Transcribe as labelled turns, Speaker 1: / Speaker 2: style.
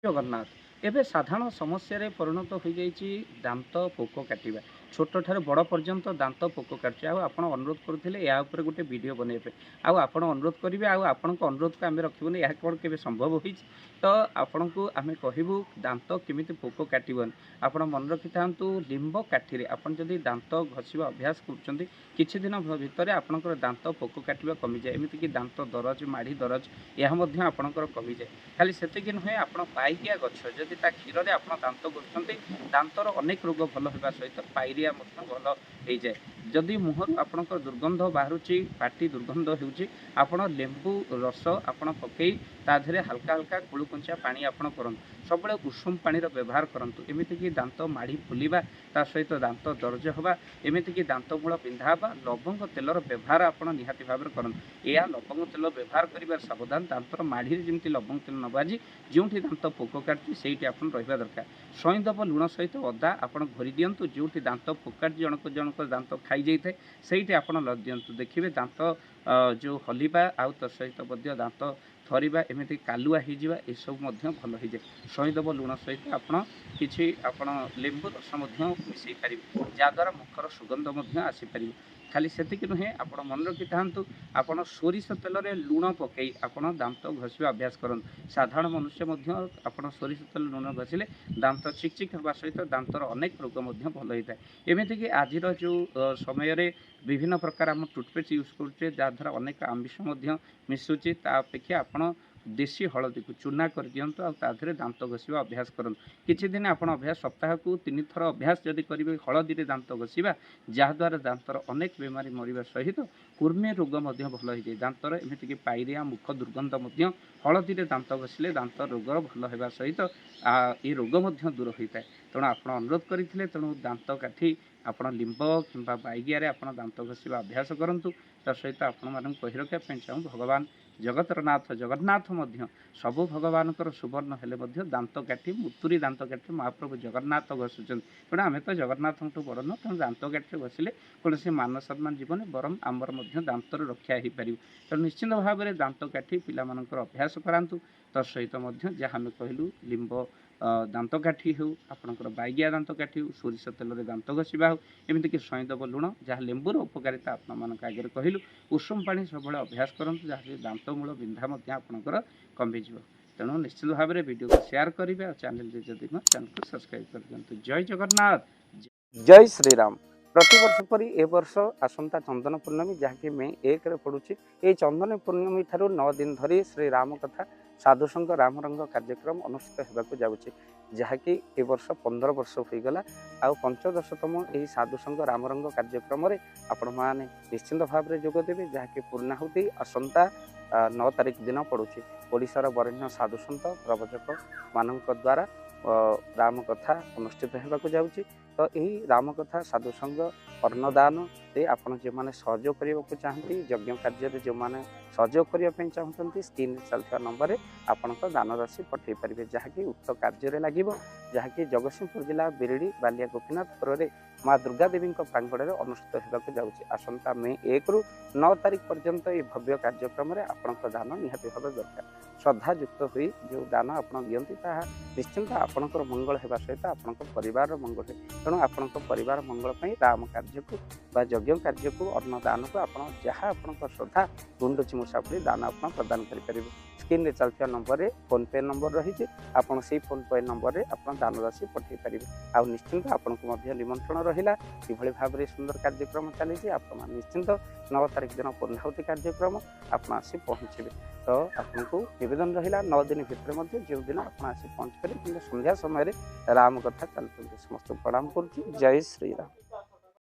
Speaker 1: जगन्नाथ एवं साधारण समस्या परिणत हो जाइए दांत पोक काटा छोट ठार बड़ पर्यंत दांत पोक काटुचे आप अनुरोध करते या गोटे वीडियो बनवाई आप अनुरोध करेंगे आपण अनुरोध को आम रखुनि यह कौन के संभव हो तो आपण को आम कहूँ दांत केमी पोक काटन आप मन रखि था लिंब काठी आपड़ी दांत घषा अभ्यास कर किछि दिन भितर आपंकर दांत पोक काटा कमी जाए एमतीक दांत दरज माढ़ी दरज यह आपंकर कमी जाए खाली से नुहे आप पाइकिया गछ जदि क्षीर में आप दांत कर दांतर अनेक रोग भल होगा सहित पायरिया भल हो जाए जदि मुहर आपंकर दुर्गंध बाहर पाटी दुर्गंध हो लेंबू रस आप पकई ताधे हल्का हल्का कुलुकुंचा पानी आप करूँ सब उषुम पानी व्यवहार करूँ एमतीक दांत माढ़ी फुलवा ता सहित दांत दर्ज होगा एमतीक दांत मूल पिंधा लवंग तेलर व्यवहार आप निहाती भाव करूँ या लवंग तेल व्यवहार कर सावधान दांतर माढ़ी जमी लवंग तेल न बाजी जो दांत पोक काटुची से आप रहा दरकार सईदब लुण सहित अदा आप घोरी दिंतु जो दांत पोक काट जनक जनक दांत खाई जाए से आप दिंतु देखिए दांत जो हलिबा आउ सहित दांत थरिबा एमती कालुआ हो सब भल हो जाए सईदब लुण सहित आप लेंबू रस मिसई पारे जहाद्वारा मुखर सुगंध आसीपर खाली से नुहे आप मन रखि था आप सोरिष तेल में लुण पकई आप दांत घषा अभ्यास करूँ साधारण मनुष्य आप सोरिष तेल लुण घषिले दांत चिकचिक होगा सहित दांतर अनेक रोग भल होता है एमतीक आज जो समय विभिन्न प्रकार आम टूथपेस्ट यूज करुचे जहाद्वारा अनेक आमिष मिसुची अपेक्षा आप देशी हलदी को चूना कर दिंतु आधे दांत घषा अभ्यास करूँ किछि दिन आप अभ्यास सप्ताह को 3 थर अभ्यास जदि करेंगे हलदी दांत घषा जहाद्वारा दांतर अनेक बेमारी मरवा सहित कुर्मी रोग भल हो जाए दांतर एमतीक पायरिया मुख दुर्गंध हलदी दांत घषिले दांत रोग भल होगा सहित ये रोग दूर होता है तेणु आप अनुरोध करते तेणु दांत काठी आप लिंब कि बाइगिया आप दांत घषा अभ्यास करूँ सहित आपण कही रखापी चाहूँ भगवान जगतर नाथ जगन्नाथ सबु भगवान सुवर्ण हेले दांत काठी मुतुरी दांत काठी महाप्रभु जगन्नाथ घषुच्च तेणु आम तो जगन्नाथ बड़ न तेणु दांत काठी घषिले कौन से मान सम्मान जीवन बरम आमर दांतर रक्षा हो पार तेणु निश्चित भाव में दांत काठी पिला अभ्यास करातु तसहित जहाँ आम कहलु लिंब दांत काठी हो आपणकर बाइगिया दांत काठी हो सोरिष तेल में दांत घषा हो एमतीक सईदब लुण जहाँ लेंबूर उपकारिता आपण आगे कहलु उषुम पानी सब अभ्यास करूँ जहाँ दांत मूल बिंधा आपणकर कमिज तेणु निश्चित भाव में वीडियो को शेयर करेंगे और चैनल जदि चैनल को सब्सक्राइब कर दिखाँ जय जगन्नाथ जय श्रीराम प्रतिवर्ष पर ए वर्ष आसंता चंदन पूर्णमी जहाँकि मे 1 पड़ुछि ये चंदन पूर्णमी ठारू 9 दिन धरी श्री राम कथा साधुसंग रामरंग कार्यक्रम अनुष्ठित होगा जाऊँगी जहाँकि ए वर्ष 15 वर्ष होगला आ 15तम यही साधुसंग रामरंग कार्यक्रम आपण मैंने निश्चिंत भाव में जोगदेवे जहाँकि पूर्णाहुति आसंता 9 तारिख दिन पड़ुछि ओडिशार वरेण्य साधुसंत प्रवचक मानक द्वारा राम कथा अनुष्ठित होगा जाऊँगी तो यही राम कथा साधुसंग अन्नदान से आपड़ जो मैंने सहयोग करने को चाहती यज्ञ कार्य जो मैंने सहयोग करने चाहते स्क्रीन चलता नंबर आपण दान राशि पठे पारे जहाँकि उक्त कार्य लगे जहाँकि जगतसिंहपुर जिला बिरड़ी बालिया गोपीनाथपुर में माँ दुर्गा देवी प्रांगण में अनुष्ठित होगा जाऊँगी आसंता मे 1 ରୁ 9 तारिख पर्यंत ये भव्य कार्यक्रम में आपण दान निहाती भाव दरकार श्रद्धायुक्त हुई जो दान आप दिखती निश्चिंत आपणकर मंगल होगा सहित आपण परिवार मंगल है तेणु आपण परिवार मंगल राम कार्य को यज्ञ कार्य को अन्नदान को आप जहाँ आप श्रद्धा गुंडुची मुसाफरी दान आप प्रदान करेंगे स्क्रीन में चलता नंबर में फोन पे नंबर रही आपड़ से फोन पे नंबर में आप दान राशि पठे पारे आ निश्चिंत आपन को निमंत्रण रहा कि भाव में सुंदर कार्यक्रम चली आप निश्चिंत 9 तारिख दिन पूर्णाहुति कार्यक्रम आप आसी पहुँचे तो आपको निवेदन रहा 9 दिन भितर जो दिन आप आसी पहुँच पारे कि संध्या समय राम कथा चलते समस्त प्रणाम कर जय श्रीराम।